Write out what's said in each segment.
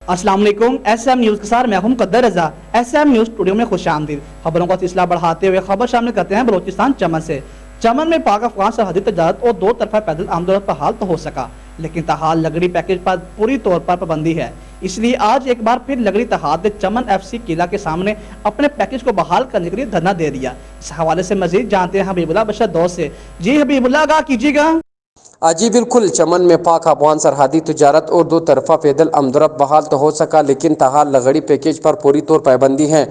अस्सलाम वालेकुम। SM news के साथ मैं हूं मुक़द्दर रज़ा। SM न्यूज़ स्टूडियो में खुश आमदीद। खबरों का सिलसिला बढ़ाते हुए खबर शामिल करते हैं बलूचिस्तान चमन से। चमन में पाक अफगान सरहदी तजारत और दो तरफा पैदल आमदोरफ्त पर हाल तो हो सका, लेकिन ताहाल लगड़ी पैकेज पर पूरी तौर पर पाबंदी है। इसलिए आज एक बार फिर लगड़ी तहाद ने चमन FC किला के सामने अपने पैकेज को बहाल करने के लिए धरना दे दिया। इस हवाले से मजीद जानते हैं हबीबुल्लाह बशर दोस्त से। जी हबीबुल्लाह, आगाह कीजिएगा। जी बिल्कुल, चमन में पाक अफगान सरहदी तजारत और दो तरफा पैदल आमदोरफ्त बहाल तो हो सका, लेकिन ताहाल लगड़ी पैकेज पर पूरी तौर पाबंदी है।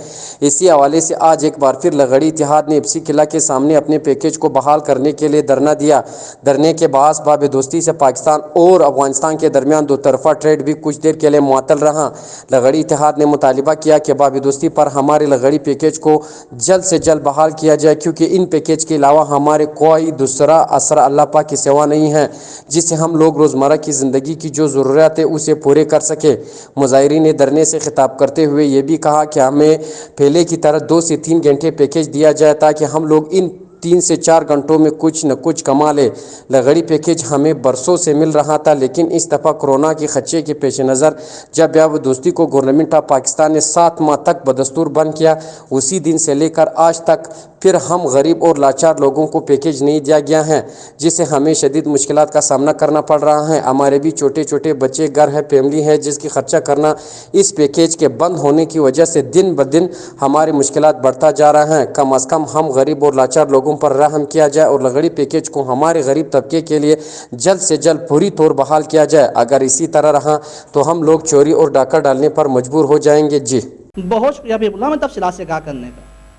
इसी हवाले से आज एक बार फिर लगड़ी इत्तेहाद ने FC किला के सामने अपने पैकेज को बहाल करने के लिए धरना दिया। धरने के बास बाब दोस्ती से पाकिस्तान और अफगानिस्तान के दरमियान दो तरफा ट्रेड भी कुछ देर के लिए मुअत्तल रहा। लगड़ी इत्तेहाद ने मुतालिबा किया कि बाब दोस्ती पर हमारे लगड़ी पैकेज को जल्द से जल्द बहाल किया जाए, क्योंकि इन पैकेज के अलावा हमारे कोई दूसरा असर अल्लाह पाक की सेवा नहीं है जिससे हम लोग रोज़मर्रा की ज़िंदगी की जो ज़रूरत है उसे पूरे कर सके। मुज़ाहिरीन ने धरने से खिताब करते हुए ये भी कहा कि हमें पहले की तरह 2 से 3 घंटे पैकेज दिया जाए ताकि हम लोग इन 3 से 4 घंटों में कुछ न कुछ कमा ले। लगड़ी पैकेज हमें बरसों से मिल रहा था, लेकिन इस दफ़ा कोरोना के खदशे के पेश नज़र जब बाब दोस्ती को गवर्नमेंट ऑफ पाकिस्तान ने 7 माह तक बदस्तूर बंद किया, उसी दिन से लेकर आज तक फिर हम गरीब और लाचार लोगों को पैकेज नहीं दिया गया है, जिससे हमें शदीद मुश्किलात का सामना करना पड़ रहा है। हमारे भी छोटे छोटे बच्चे, घर है, फैमिली है, जिसकी खर्चा करना इस पैकेज के बंद होने की वजह से दिन ब दिन हमारी मुश्किलात बढ़ता जा रहा है। कम अज़ कम हम गरीब और लाचार लोगों पर रहम किया जाए और लगड़ी पैकेज को हमारे गरीब तबके के लिए जल्द से जल्द पूरी तौर बहाल किया जाए। अगर इसी तरह रहा तो हम लोग चोरी और डाका डालने पर मजबूर हो जाएंगे। जी बहुत शुक्रिया हबीबुल्लाह, मैं तफसीलात से आगाह करने का।